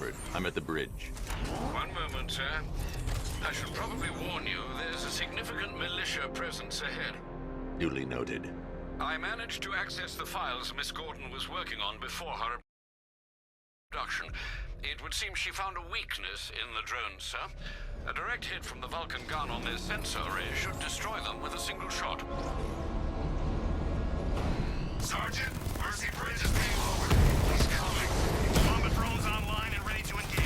Bradford. I'm at the bridge. One moment, sir. I should probably warn you, there's a significant militia presence ahead. Duly noted. I managed to access the files Miss Gordon was working on before her abduction. It would seem she found a weakness in the drones, sir. A direct hit from the Vulcan gun on their sensor array should destroy them with a single shot. Sergeant, Mercy Bridge is being lowered. He's coming. Bomber drones online and ready to engage.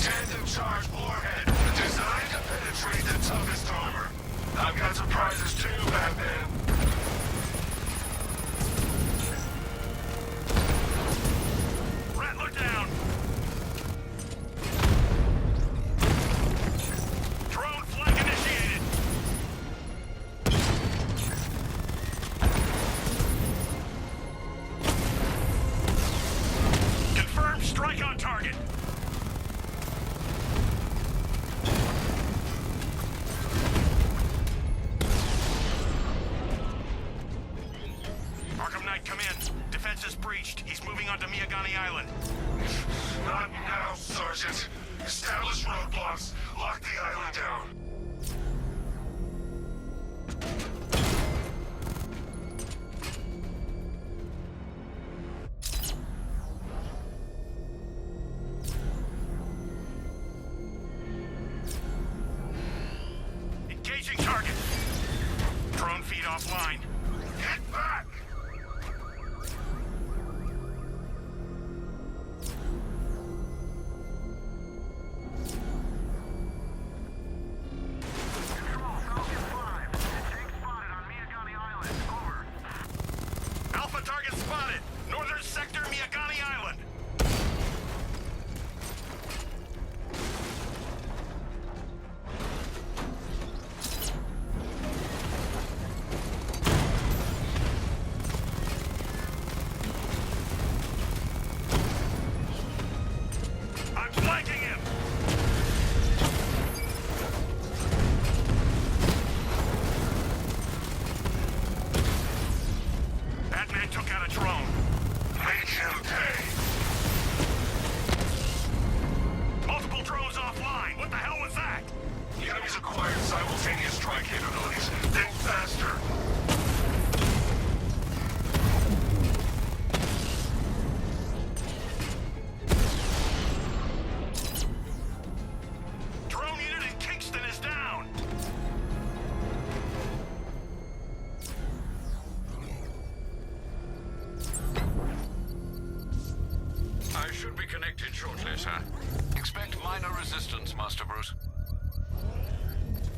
Tandem charge warhead, designed to penetrate the toughest armor. I've got surprises too, Batman. Rattler down. Drone flank initiated. Confirmed strike on target. Arkham Knight, come in. Defense is breached. He's moving onto Miyagani Island. Not now, Sergeant. Establish roadblocks. Lock the island down. Engaging target. Drone feed offline. Get back! Alpha target spotted! Northern sector, Miyagani Island! I'm flanking him! Batman took out a drone. Make him pay! Multiple drones offline! What the hell was that? The enemy's acquired simultaneous strike capabilities. Think faster! Drone unit in Kingston is down! I should be connected shortly, sir. Expect minor resistance, Master Bruce.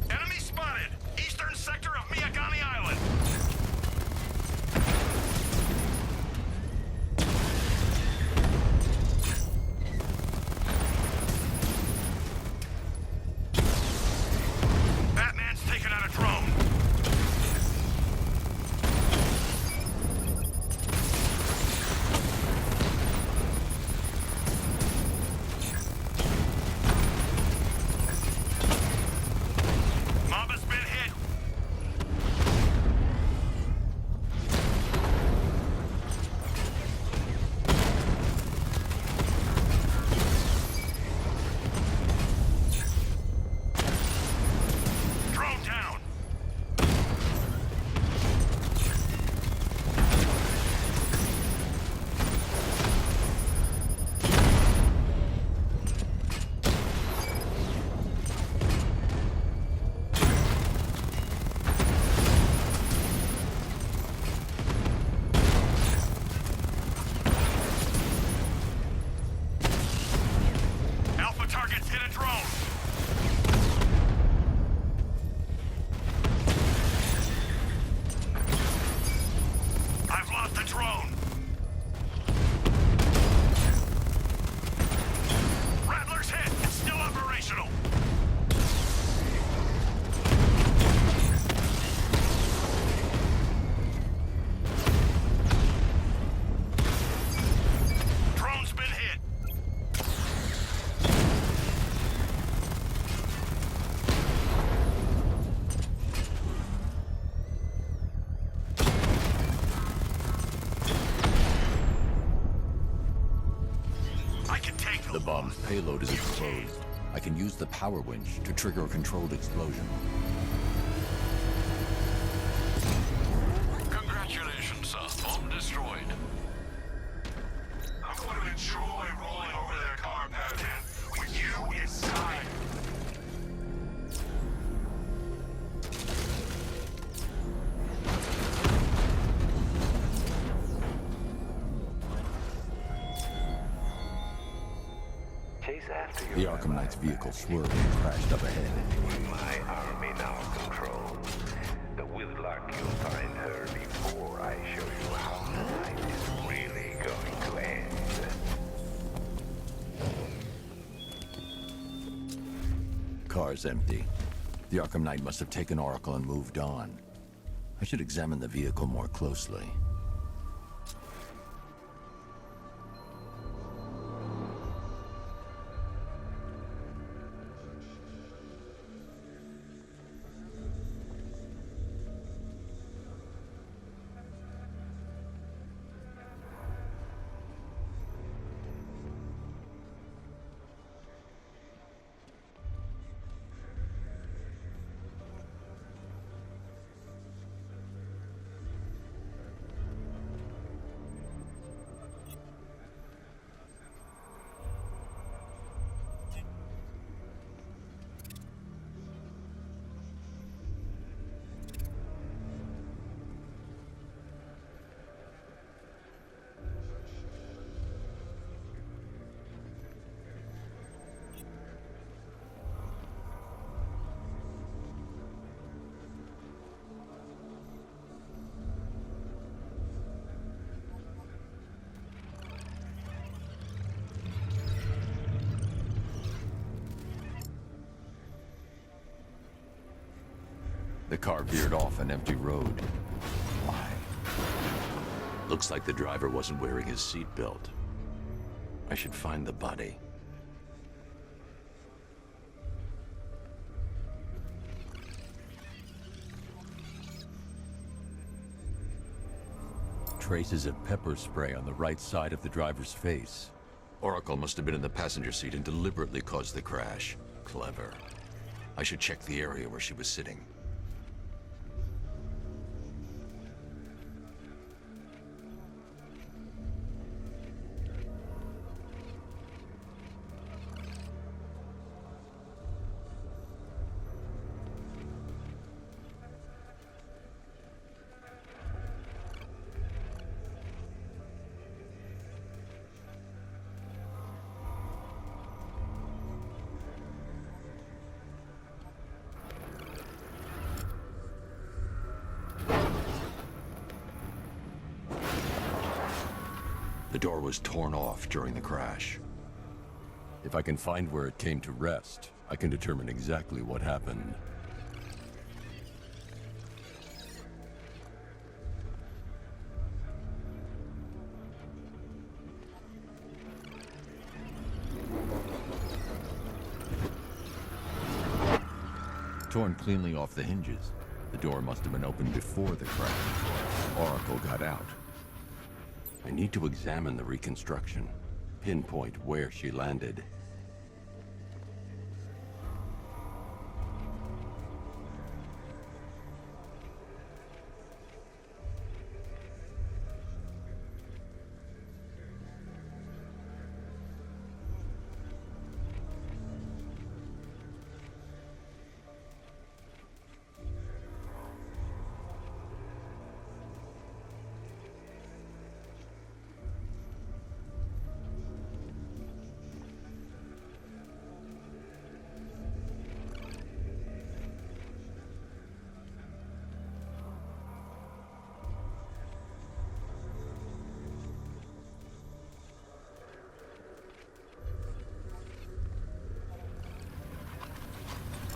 Enemy spotted! Eastern sector of Miyagani Island! payload is exposed, I can use the power winch to trigger a controlled explosion. Congratulations, sir. Bomb destroyed. I'm going to enjoy rolling over their car, Batman, with you inside. The Arkham Knight's vehicle swerved and crashed up ahead. My army now controls. The Whitlock, you'll find her before I show you how the night is really going to end. Car's empty. The Arkham Knight must have taken Oracle and moved on. I should examine the vehicle more closely. The car veered off an empty road. Why? Looks like the driver wasn't wearing his seatbelt. I should find the body. Traces of pepper spray on the right side of the driver's face. Oracle must have been in the passenger seat and deliberately caused the crash. Clever. I should check the area where she was sitting. The door was torn off during the crash. If I can find where it came to rest, I can determine exactly what happened. Torn cleanly off the hinges. The door must have been opened before the crash. Oracle got out. I need to examine the reconstruction, pinpoint where she landed.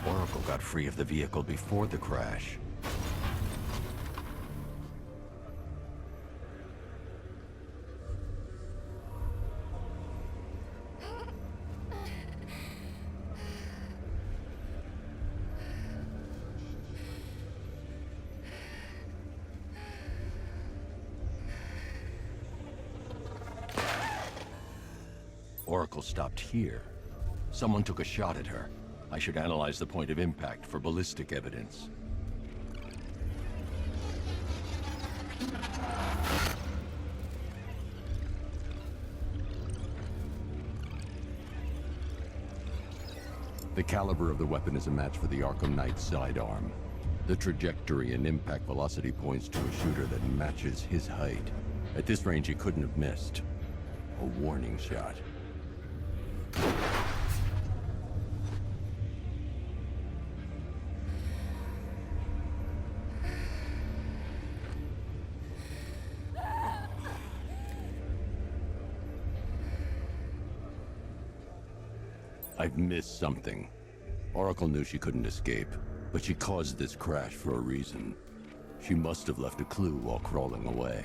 Oracle got free of the vehicle before the crash. Oracle stopped here. Someone took a shot at her. I should analyze the point of impact for ballistic evidence. The caliber of the weapon is a match for the Arkham Knight's sidearm. The trajectory and impact velocity points to a shooter that matches his height. At this range, he couldn't have missed. A warning shot. I've missed something. Oracle knew she couldn't escape, but she caused this crash for a reason. She must have left a clue while crawling away.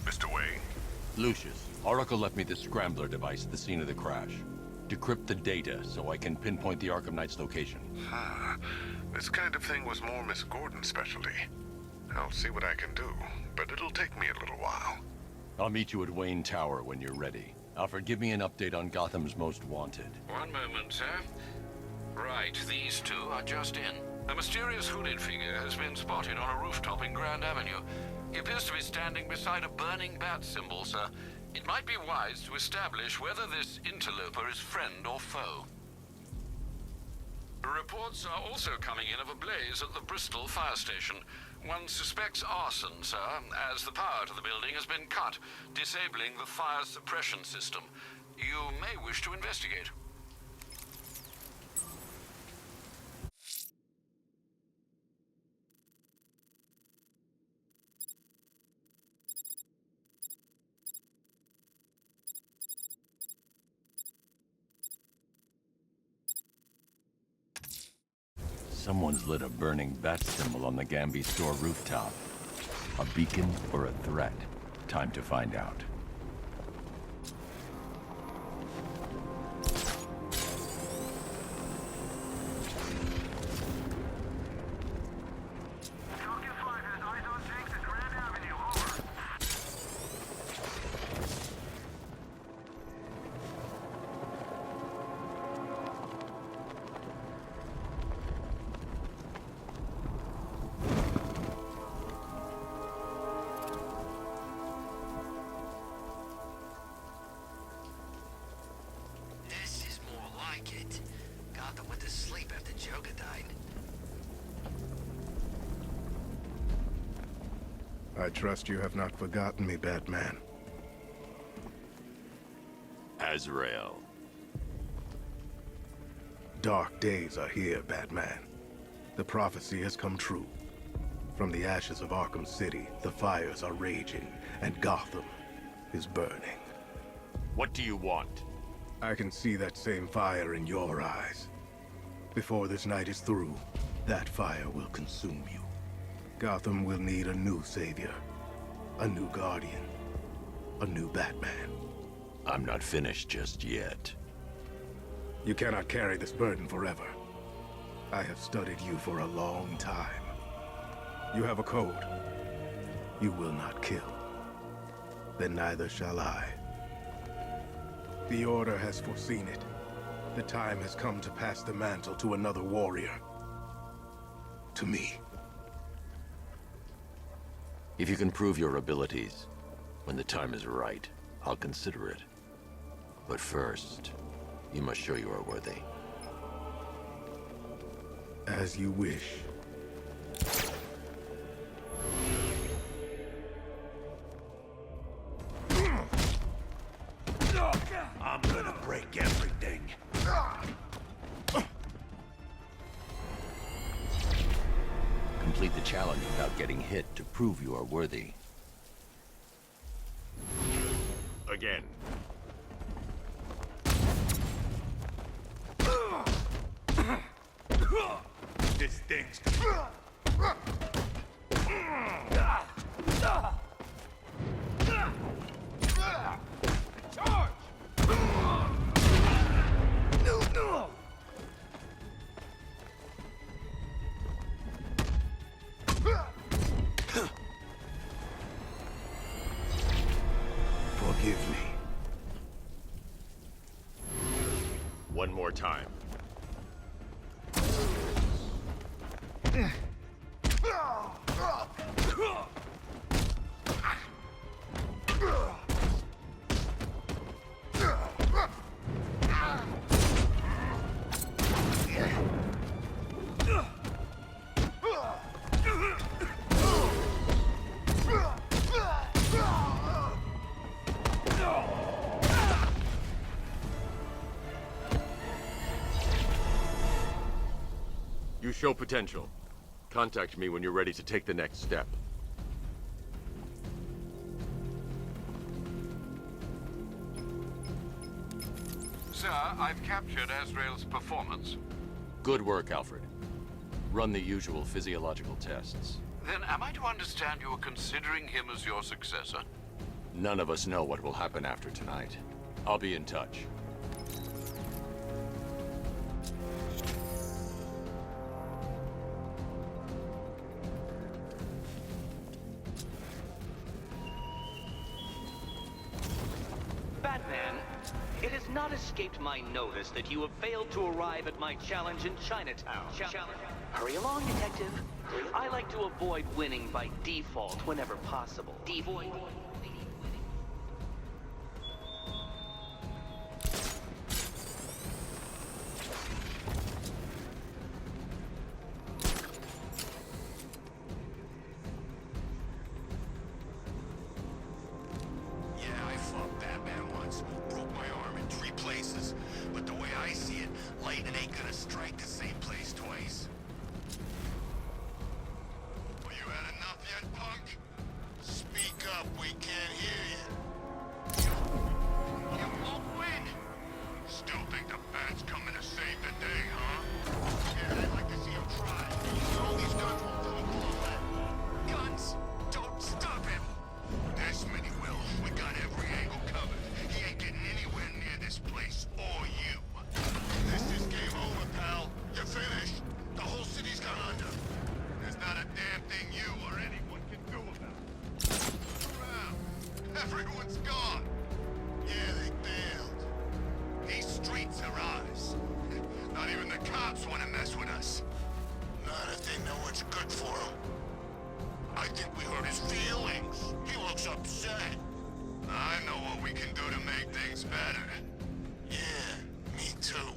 Mr. Wayne? Lucius, Oracle left me the scrambler device at the scene of the crash. Decrypt the data so I can pinpoint the Arkham Knight's location. This kind of thing was more Miss Gordon's specialty. I'll see what I can do, but it'll take me a little while. I'll meet you at Wayne Tower when you're ready. Alfred, give me an update on Gotham's Most Wanted. One moment, sir. Right, these two are just in. A mysterious hooded figure has been spotted on a rooftop in Grand Avenue. He appears to be standing beside a burning bat symbol, sir. It might be wise to establish whether this interloper is friend or foe. Reports are also coming in of a blaze at the Bristol fire station. One suspects arson, sir, as the power to the building has been cut, disabling the fire suppression system. You may wish to investigate. Someone's lit a burning bat symbol on the Gamby store rooftop. A beacon or a threat? Time to find out. Gotham went to sleep after Joker died. I trust you have not forgotten me, Batman. Azrael. Dark days are here, Batman. The prophecy has come true. From the ashes of Arkham City, the fires are raging, and Gotham is burning. What do you want? I can see that same fire in your eyes. Before this night is through, that fire will consume you. Gotham will need a new savior, a new guardian, a new Batman. I'm not finished just yet. You cannot carry this burden forever. I have studied you for a long time. You have a code. You will not kill. Then neither shall I. The Order has foreseen it. The time has come to pass the mantle to another warrior. To me. If you can prove your abilities, when the time is right, I'll consider it. But first, you must show you are worthy. As you wish. I'm gonna break everything. Complete the challenge without getting hit to prove you are worthy. Again. This stinks. Charge! No! Forgive me. One more time. You show potential. Contact me when you're ready to take the next step. Sir, I've captured Azrael's performance. Good work, Alfred. Run the usual physiological tests. Then am I to understand you are considering him as your successor? None of us know what will happen after tonight. I'll be in touch. Batman, it has not escaped my notice that you have failed to arrive at my challenge in Chinatown. Hurry along, detective. I like to avoid winning by default whenever possible. Yeah, I fought Batman once. Broke my arm in 3 places. But the way I see it, lightning ain't gonna strike the same place twice. Well, you had enough yet, punk? Speak up, we can't hear you. You won't win! Still think the Bat's coming to save the day, huh? Yeah, I'd like to see him try. All these guns won't do a bullet. Guns? Don't stop him! This many will. We got every angle covered. He ain't getting anywhere near this place, or you. This is game over, pal. You're finished. The whole city's gone under. There's not a damn thing you or anyone can do about it. Look around. Everyone's gone. Yeah, they bailed. These streets are ours. Not even the cops want to mess with us. Not if they know what's good for them. I think we hurt his feelings. He looks upset. I know what we can do to make things better. Yeah, me too.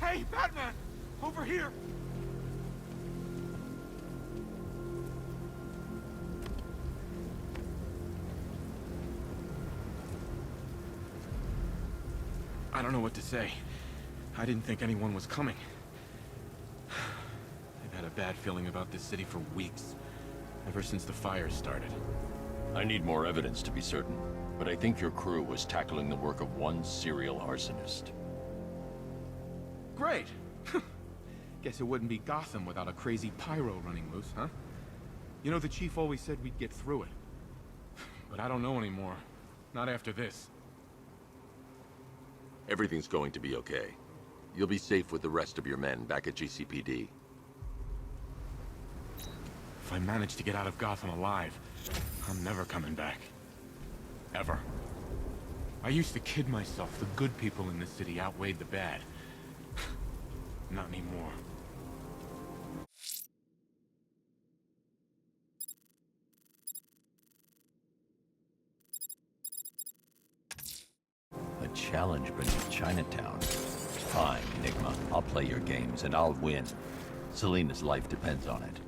Hey, Batman! Over here! I don't know what to say. I didn't think anyone was coming. had a bad feeling about this city for weeks. Ever since the fire started. I need more evidence to be certain, but I think your crew was tackling the work of one serial arsonist. Great! Guess it wouldn't be Gotham without a crazy pyro running loose, huh? You know, the chief always said we'd get through it. But I don't know anymore. Not after this. Everything's going to be okay. You'll be safe with the rest of your men back at GCPD. If I manage to get out of Gotham alive, I'm never coming back. Ever. I used to kid myself the good people in this city outweighed the bad. Not anymore. A challenge beneath Chinatown. Fine, Enigma. I'll play your games and I'll win. Selena's life depends on it.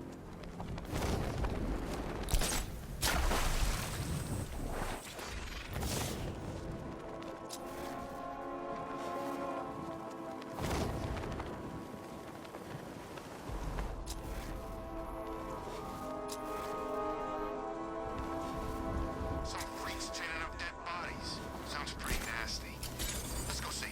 Some freaks chaining up dead bodies. Sounds pretty nasty. Let's go see.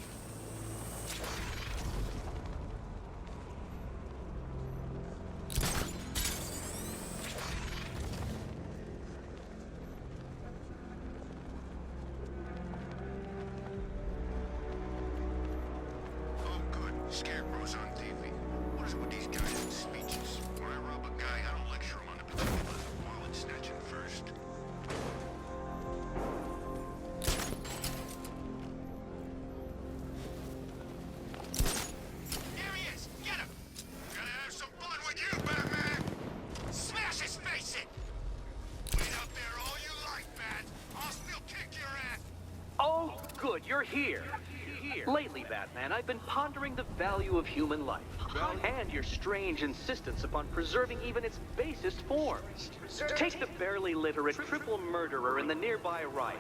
Oh, good. Scarecrow's on TV. What is it with these guys and speeches? When I rob a guy, I don't lecture him on the particulars of wallet snatching first. Here he is! Get him! Gotta have some fun with you, Batman! Smash his face in! Wait out there all you like, Bat! I'll still kick your ass! Oh, good, you're here. Lately, Batman, I've been pondering the value of human life. And your strange insistence upon preserving even its basest forms. Take the barely literate triple murderer in the nearby riot.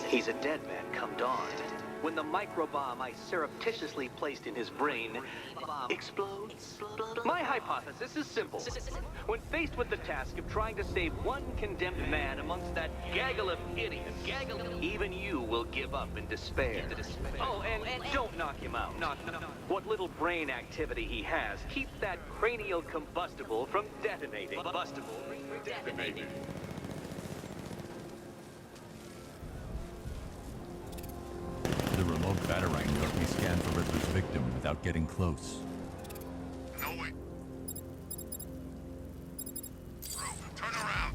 He's a dead man come dawn. When the microbomb I surreptitiously placed in his brain explodes. My hypothesis is simple. When faced with the task of trying to save one condemned man amongst that gaggle of idiots, even you will give up in despair. Oh, and don't knock him out. What little brain activity he has, keep that cranial combustible from detonating. The remote batarang let me scan for Riddler's victim without getting close. No way. Bro, turn around.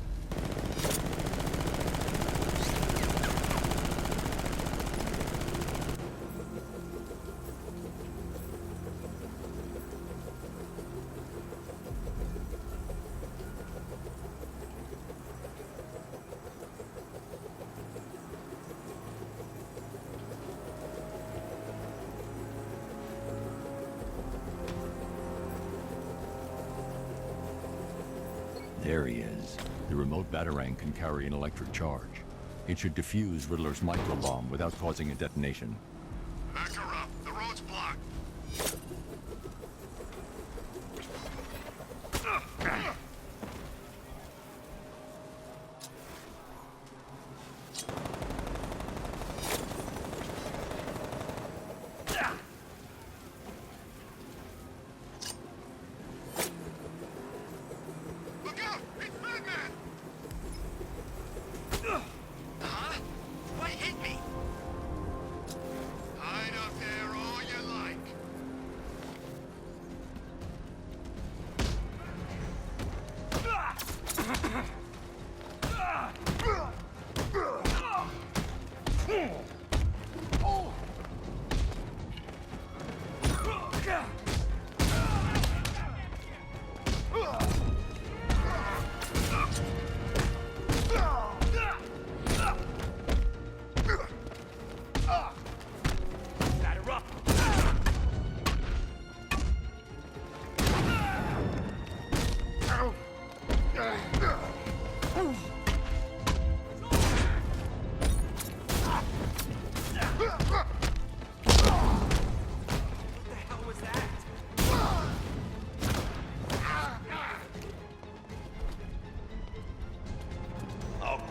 There he is. The remote batarang can carry an electric charge. It should defuse Riddler's microbomb without causing a detonation. Back her up. The road's blocked. Look out! It's Batman! Huh? What hit me? Hide up there.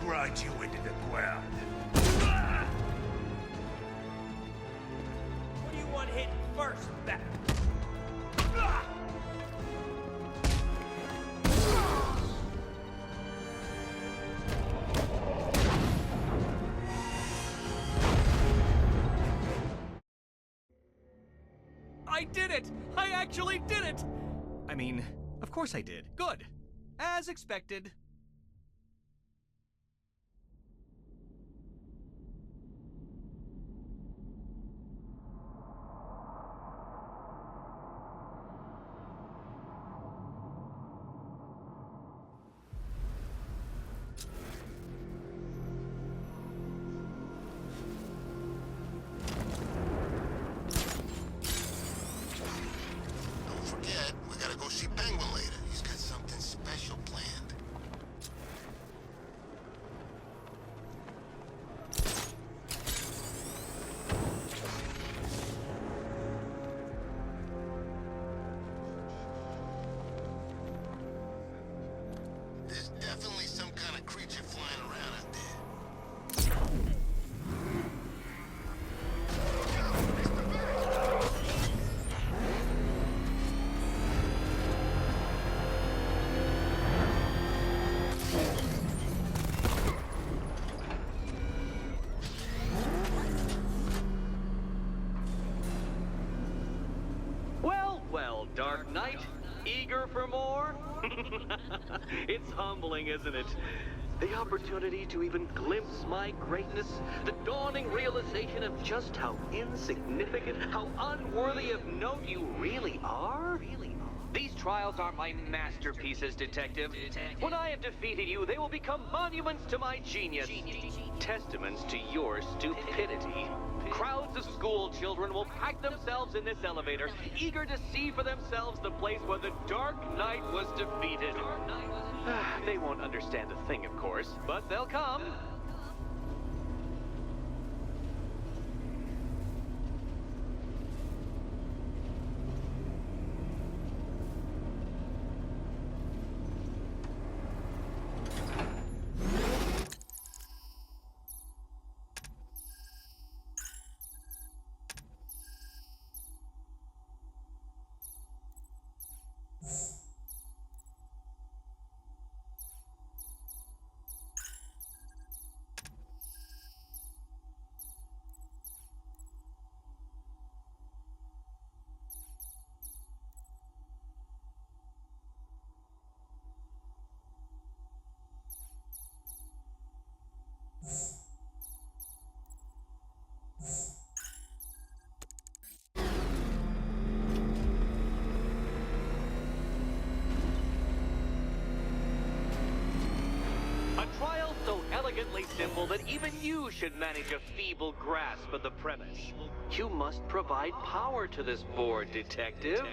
grind you into the ground. What do you want hit first, Bat? I did it! I actually did it! I mean, of course I did. Good. As expected. Don't forget, we gotta go see Penguin later. He's got something special planned. There's definitely some kind of creature flying around out there. Well, well, Dark Knight. Eager for more? It's humbling, isn't it? The opportunity to even glimpse my greatness, the dawning realization of just how insignificant, how unworthy of note you really are. These trials are my masterpieces, Detective. When I have defeated you, they will become monuments to my genius, testaments to your stupidity. Crowds of school children will pack themselves in this elevator, eager to see for themselves the place where the Dark Knight was defeated. They won't understand a thing, of course, but they'll come. A trial so elegantly simple that even you should manage a feeble grasp of the premise. You must provide power to this board, Detective.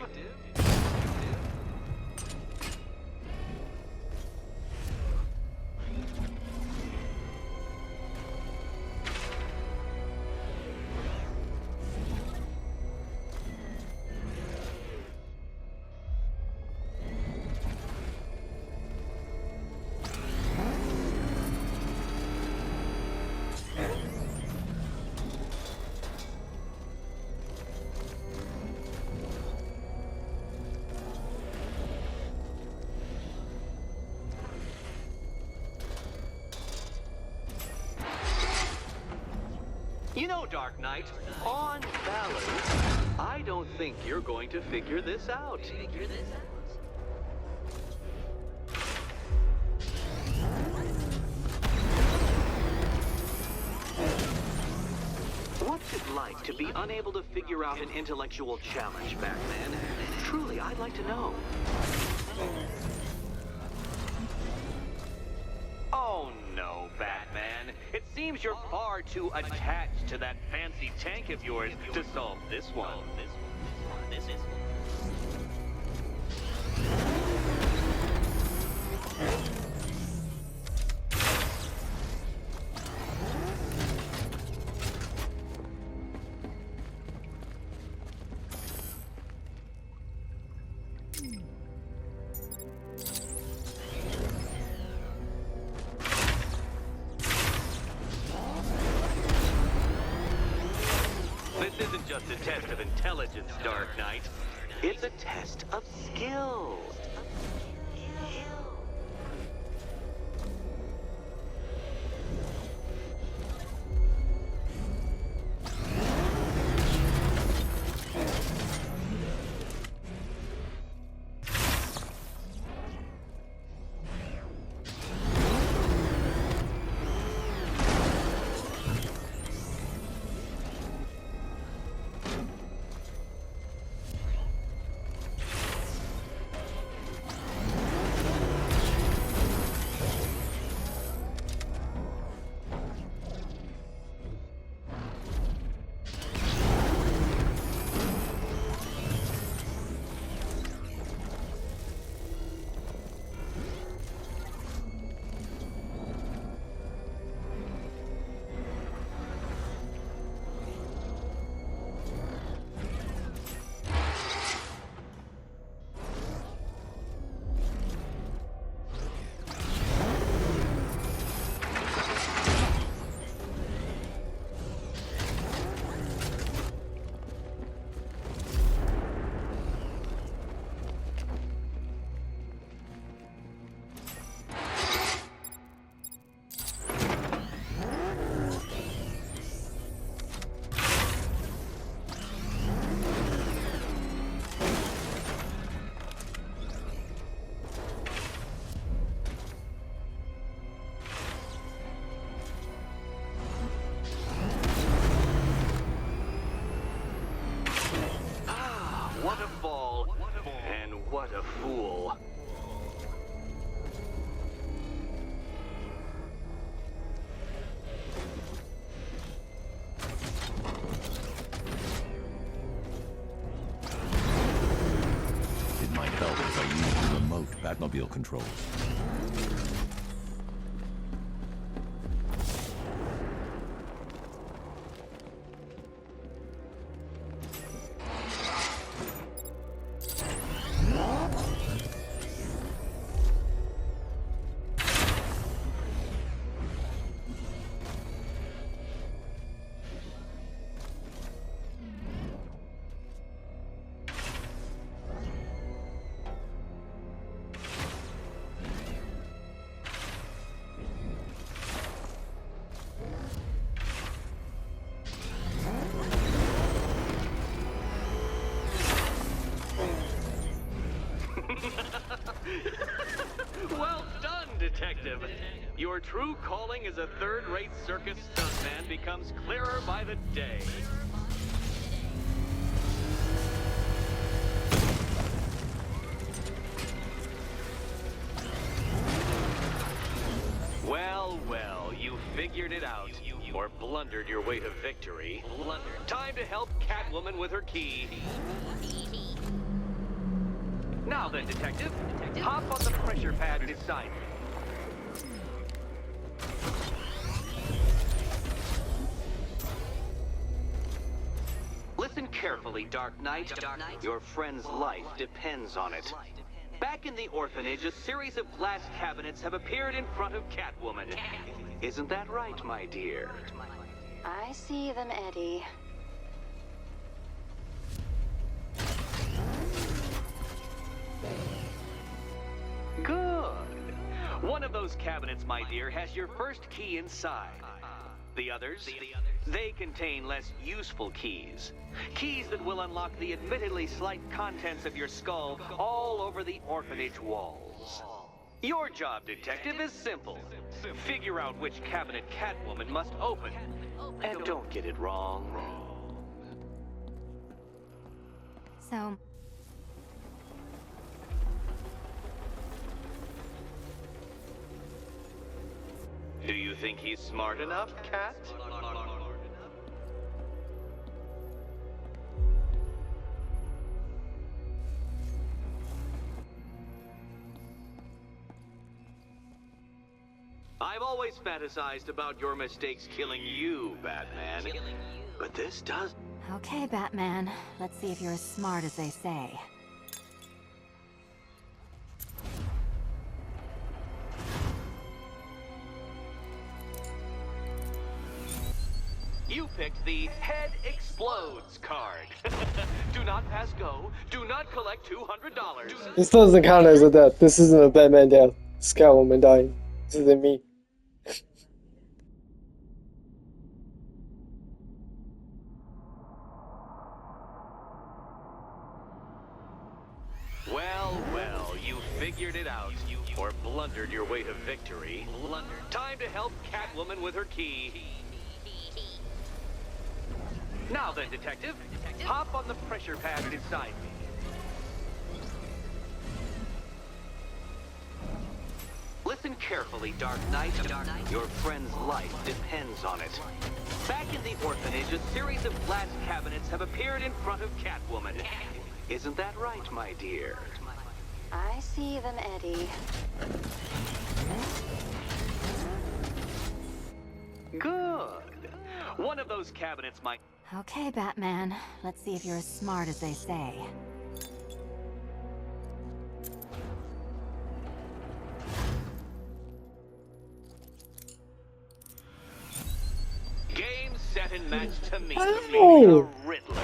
You know, Dark Knight, on balance, I don't think you're going to figure this out. What's it like to be unable to figure out an intellectual challenge, Batman? Truly, I'd like to know. Oh no, Batman. It seems you're far too attached to that fancy tank of yours to solve this one. This is... a test of intelligence, Dark Knight. It's a test of skill. What a fall, and what a fool. It might help if I use the remote Batmobile controls. Well done, Detective. Your true calling as a third-rate circus stuntman becomes clearer by the day. Well, well, you figured it out. Or blundered your way to victory. Time to help Catwoman with her key. Now then, Detective, hop on the pressure pad beside me. Listen carefully, Dark Knight. Your friend's life depends on it. Back in the orphanage, a series of glass cabinets have appeared in front of Catwoman. Isn't that right, my dear? I see them, Eddie. Good. One of those cabinets, my dear, has your first key inside. The others, they contain less useful keys. Keys that will unlock the admittedly slight contents of your skull all over the orphanage walls. Your job, Detective, is simple. Figure out which cabinet Catwoman must open. And don't get it wrong. So, do you think he's smart enough, Cat? I've always fantasized about your mistakes killing you, Batman. But this does... okay, Batman. Let's see if you're as smart as they say. You picked the Head Explodes card. Do not pass go. Do not collect $200. This doesn't count as a death. This isn't a Batman death. It's Catwoman dying. This isn't me. Well, well, you figured it out. Or blundered your way to victory. Time to help Catwoman with her key. Now then, Detective, hop on the pressure pad beside me. Listen carefully, Dark Knight. Your friend's life depends on it. Back in the orphanage, a series of glass cabinets have appeared in front of Catwoman. Isn't that right, my dear? I see them, Eddie. Good. One of those cabinets might... Okay, Batman. Let's see if you're as smart as they say. Game, set, and match to me. Oh. The Riddler.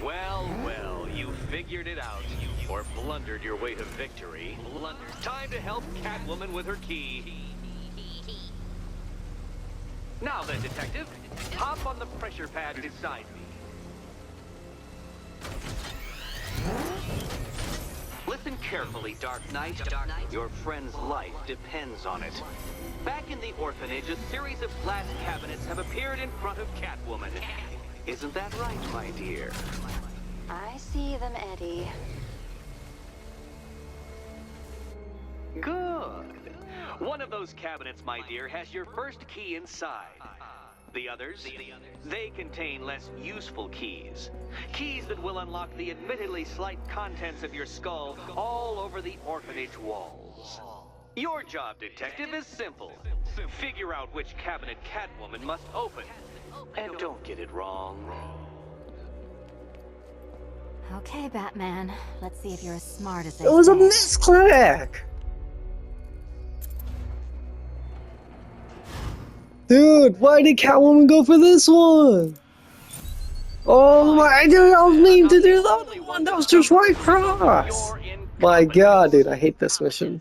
Well, well, you figured it out. Or blundered your way to victory. Time to help Catwoman with her key. Now then, Detective, hop on the pressure pad beside me. Listen carefully, Dark Knight. Your friend's life depends on it. Back in the orphanage, a series of glass cabinets have appeared in front of Catwoman. Isn't that right, my dear? I see them, Eddie. Good. One of those cabinets, my dear, has your first key inside. The others, they contain less useful keys. Keys that will unlock the admittedly slight contents of your skull all over the orphanage walls. Your job, Detective, is simple. Figure out which cabinet Catwoman must open. And don't get it wrong. Okay, Batman. Let's see if you're as smart as they It was a say. misclick! Dude, why did Catwoman go for this one? Oh my, I didn't mean to do the other one, that was just right cross! My god, dude, I hate this mission.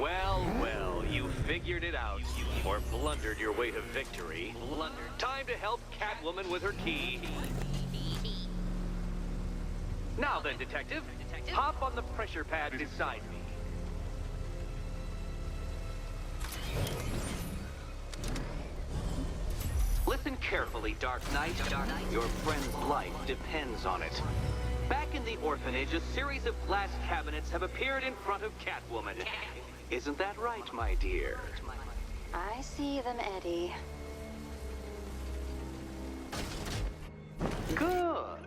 Well, well, you figured it out. Or blundered your way to victory. Time to help Catwoman with her key. Now then, Detective, hop on the pressure pad beside me. Listen carefully, Dark Knight. Your friend's life depends on it. Back in the orphanage, a series of glass cabinets have appeared in front of Catwoman. Isn't that right, my dear? I see them, Eddie. Good.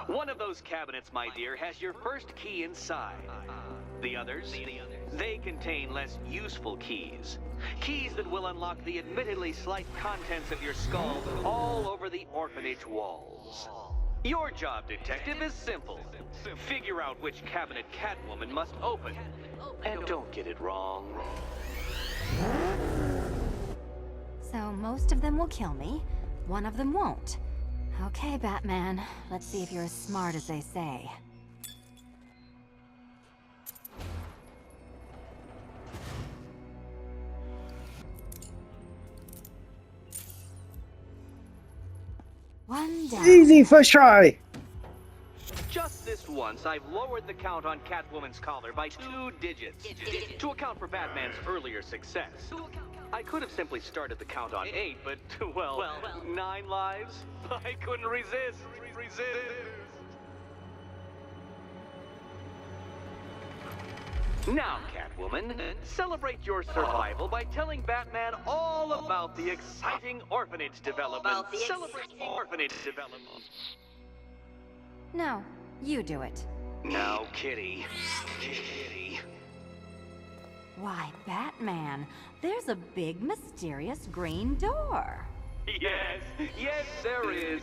One of those cabinets, my dear, has your first key inside. The others, they contain less useful keys. Keys that will unlock the admittedly slight contents of your skull all over the orphanage walls. Your job, Detective, is simple. Figure out which cabinet Catwoman must open. And don't get it wrong. So most of them will kill me. One of them won't. Okay, Batman. Let's see if you're as smart as they say. One down. Easy, first try! Just this once, I've lowered the count on Catwoman's collar by 2 digits to account for Batman's earlier success. I could have simply started the count on 8, but, well, 9 lives? I couldn't resist. Now, Catwoman, celebrate your survival by telling Batman all about the exciting orphanage development. Celebrate orphanage development. No, you do it. Now, Kitty. Kitty. Why, Batman, there's a big mysterious green door. Yes, yes, there is.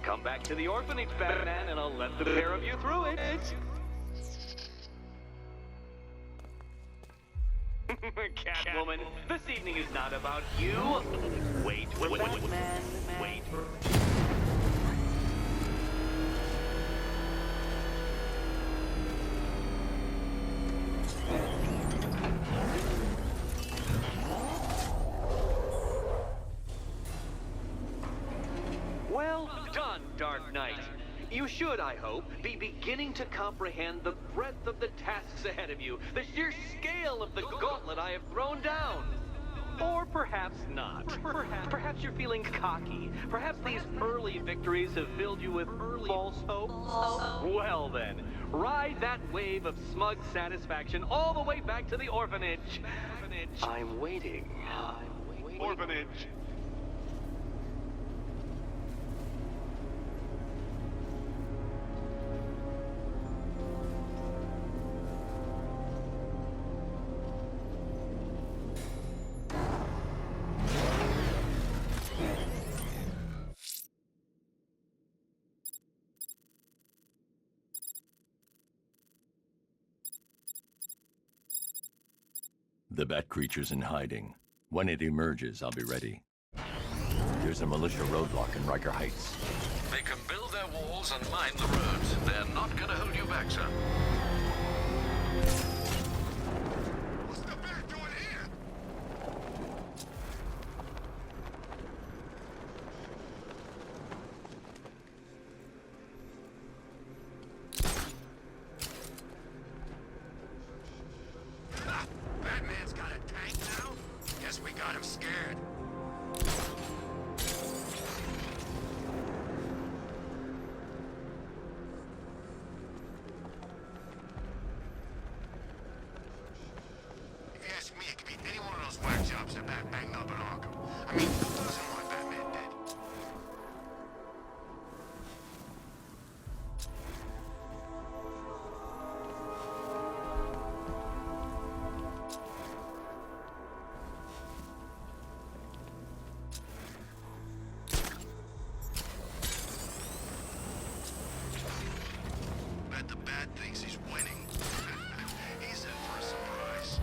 Come back to the orphanage, Batman, and I'll let the pair of you through it. Catwoman, this evening is not about you. Wait, Batman, wait. Well done, Dark Knight. You should, I hope, be beginning to comprehend the breadth of the tasks ahead of you, the sheer scale of the gauntlet I have thrown down. Or perhaps not. Perhaps you're feeling cocky. Perhaps these early victories have filled you with false hope. Well then, ride that wave of smug satisfaction all the way back to the orphanage. I'm waiting. Orphanage. The Bat creature's in hiding. When it emerges, I'll be ready. There's a militia roadblock in Riker Heights. They can build their walls and mine the roads. They're not gonna hold you back, sir. What's the Bat doing here? Batman's got a tank now? Guess we got him scared. If you ask me, it could be any one of those whack jobs that Bat banged up in Arkham. I mean, who doesn't want Batman dead? Bet the Bat thinks he's winning. He's in for a surprise.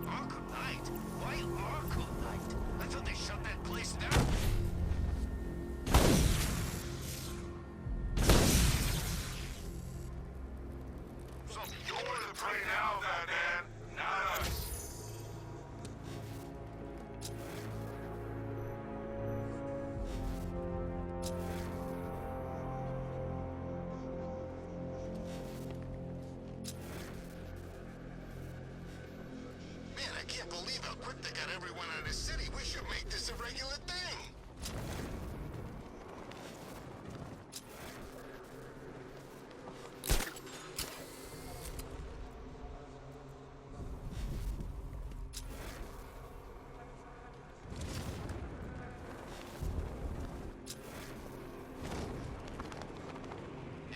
Arkham Knight? Why Arkham Knight? I thought they shut that place down. So you're the prey now, Batman, not us. Man, I can't believe how quick they got everyone out of the city. We should make this a regular thing.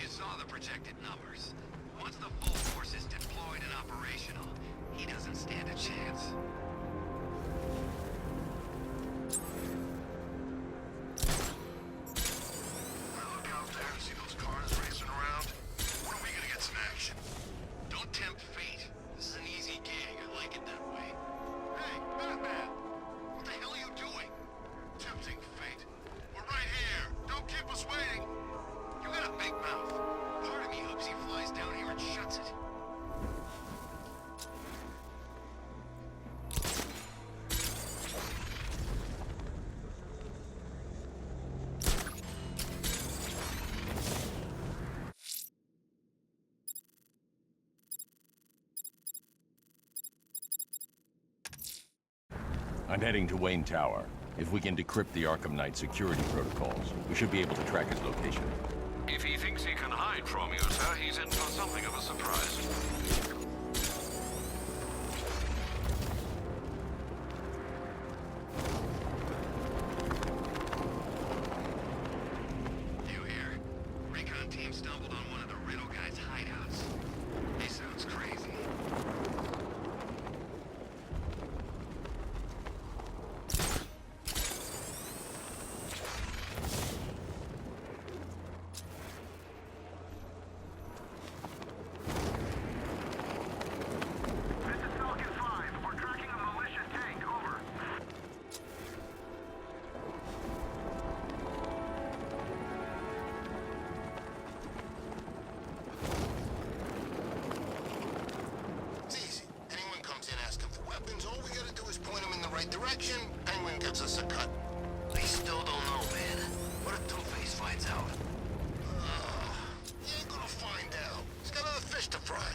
You saw the projected numbers. Once the full force is deployed and operational, he doesn't stand a chance. Wanna look out there and see those cars racing around? When are we gonna get some action? Don't tempt fate. This is an easy gig. I like it that way. Hey, Batman! What the hell are you doing? Tempting fate. We're right here. Don't keep us waiting. You got a big mouth. Part of me hopes he flies down here and shuts it. I'm heading to Wayne Tower. If we can decrypt the Arkham Knight security protocols, we should be able to track his location. If he thinks he can hide from you, sir, he's in for something of a surprise. You hear? Recon team stumbled on one of the Riddle guy's hideouts. He sounds crazy. Direction, Penguin gives us a cut. We still don't know, man. What if Two-Face finds out? He ain't gonna find out. He's got other fish to fry.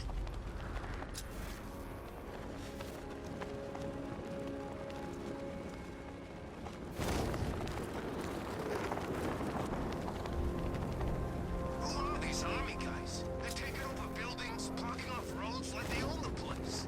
Who are these army guys? They're taking over buildings, blocking off roads like they own the place.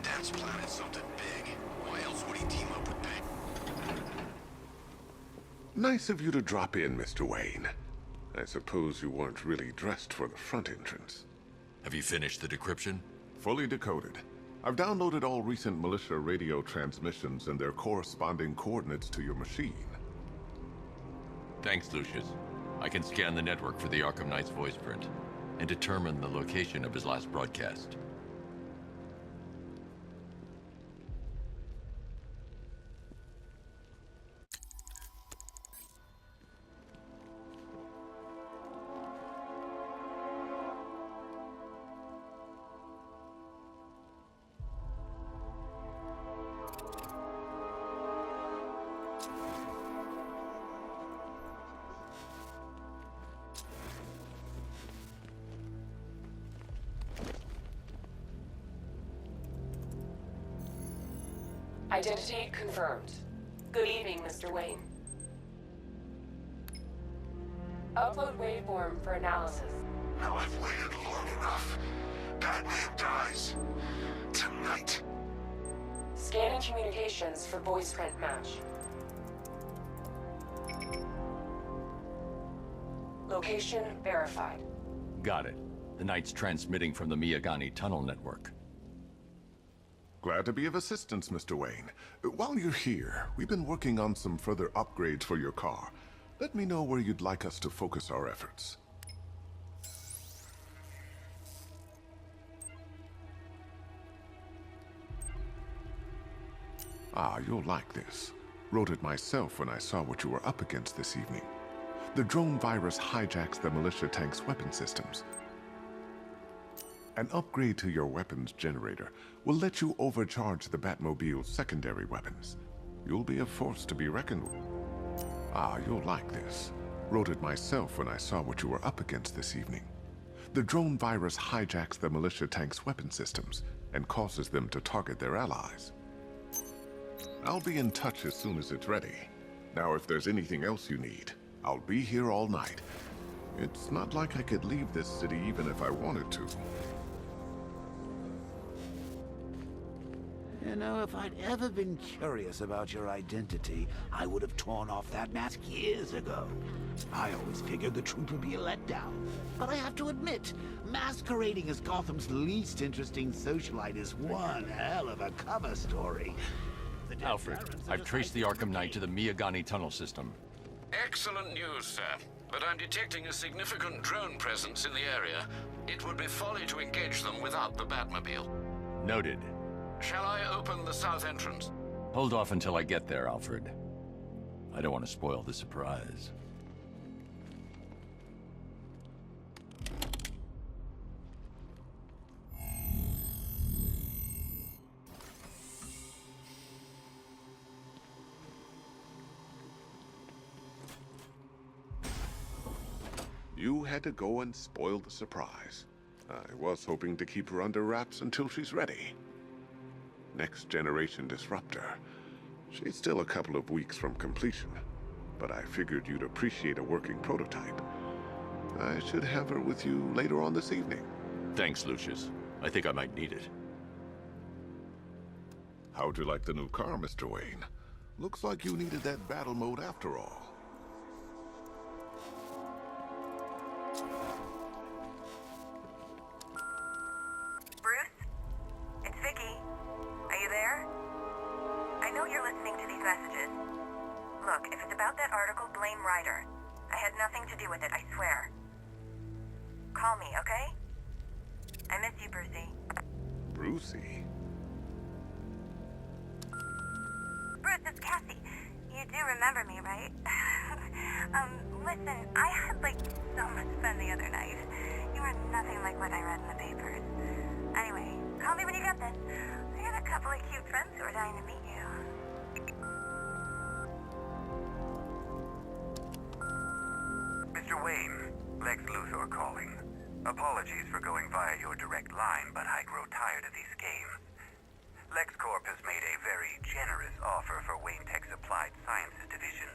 Dad's planning something big. Why else would he team up with Penguin? Nice of you to drop in, Mr. Wayne. I suppose you weren't really dressed for the front entrance. Have you finished the decryption? Fully decoded. I've downloaded all recent militia radio transmissions and their corresponding coordinates to your machine. Thanks, Lucius. I can scan the network for the Arkham Knight's voice print and determine the location of his last broadcast. Identity confirmed. Good evening, Mr. Wayne. Upload waveform for analysis. Now I've waited long enough. Batman dies. Tonight. Scanning communications for voice print match. Location verified. Got it. The Knight's transmitting from the Miyagani tunnel network. Glad to be of assistance, Mr. Wayne. While you're here, we've been working on some further upgrades for your car. Let me know where you'd like us to focus our efforts. Ah, you'll like this. Wrote it myself when I saw what you were up against this evening. The drone virus hijacks the militia tank's weapon systems. An upgrade to your weapons generator will let you overcharge the Batmobile's secondary weapons. You'll be a force to be reckoned with. Ah, you'll like this. Wrote it myself when I saw what you were up against this evening. The drone virus hijacks the militia tank's weapon systems and causes them to target their allies. I'll be in touch as soon as it's ready. Now, if there's anything else you need, I'll be here all night. It's not like I could leave this city even if I wanted to. You know, if I'd ever been curious about your identity, I would have torn off that mask years ago. I always figured the truth would be a letdown. But I have to admit, masquerading as Gotham's least interesting socialite is one hell of a cover story. The Alfred, I've traced the Arkham Knight to the Miyagani tunnel system. Excellent news, sir. But I'm detecting a significant drone presence in the area. It would be folly to engage them without the Batmobile. Noted. Shall I open the south entrance? Hold off until I get there, Alfred. I don't want to spoil the surprise. You had to go and spoil the surprise. I was hoping to keep her under wraps until she's ready. Next generation disruptor. She's still a couple of weeks from completion, but I figured you'd appreciate a working prototype. I should have her with you later on this evening. Thanks, Lucius. I think I might need it. How'd you like the new car, Mr. Wayne? Looks like you needed that battle mode after all. Brucey. Bruce, it's Cassie. You do remember me, right? Listen, I had, so much fun the other night. You are nothing like what I read in the papers. Anyway, call me when you get this. I got a couple of cute friends who are dying to meet you. Mr. Wayne, Lex Luthor calling. Apologies for going via your direct line, but I grow tired of these games. LexCorp has made a very generous offer for Wayne Tech's Applied Sciences division,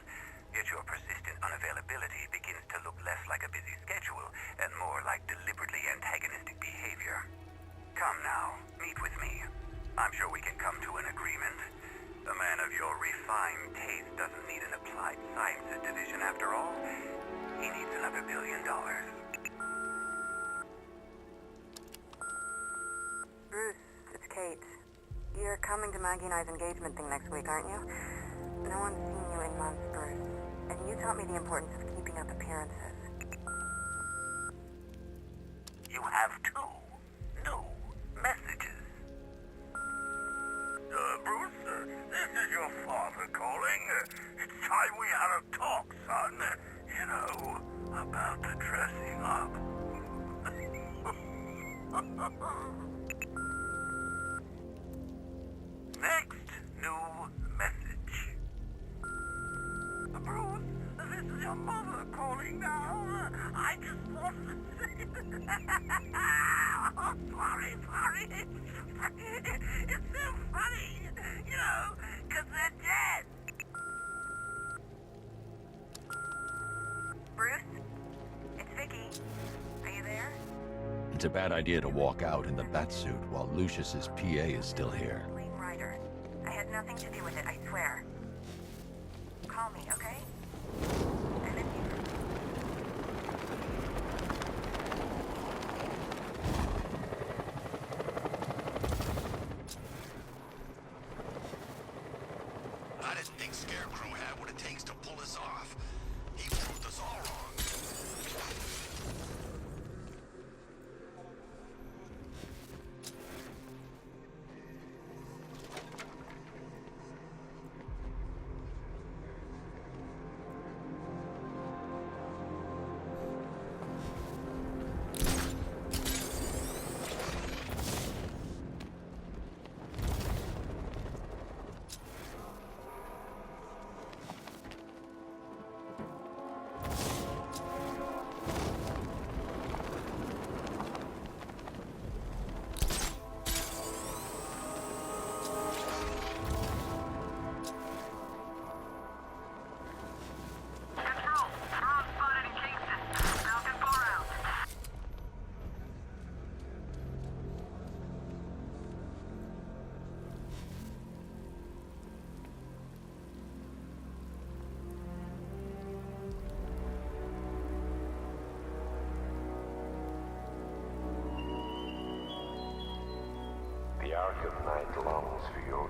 yet your persistent unavailability begins to look less like a busy schedule and more like deliberately antagonistic behavior. Come now, meet with me. I'm sure we can come to an agreement. A man of your refined taste doesn't need an Applied Sciences division after all. He needs another $1 billion. Bruce, it's Kate. You're coming to Maggie and I's engagement thing next week, aren't you? No one's seen you in months, Bruce. And you taught me the importance of keeping up appearances. You have two new messages. Bruce, this is your father calling. It's time we had a talk, son. You know, about the dressing up. Next new message. Bruce, this is your mother calling now. I just want to say... Oh, sorry. It's so funny, you know, because they're dead. Bruce? It's Vicky. Are you there? It's a bad idea to walk out in the Batsuit while Lucius's PA is still here. I had nothing to do with it, I swear. Call me, okay? I miss you. I didn't think Scarecrow had what it takes to pull this off. He proved us all wrong. The Arkham Knight longs for your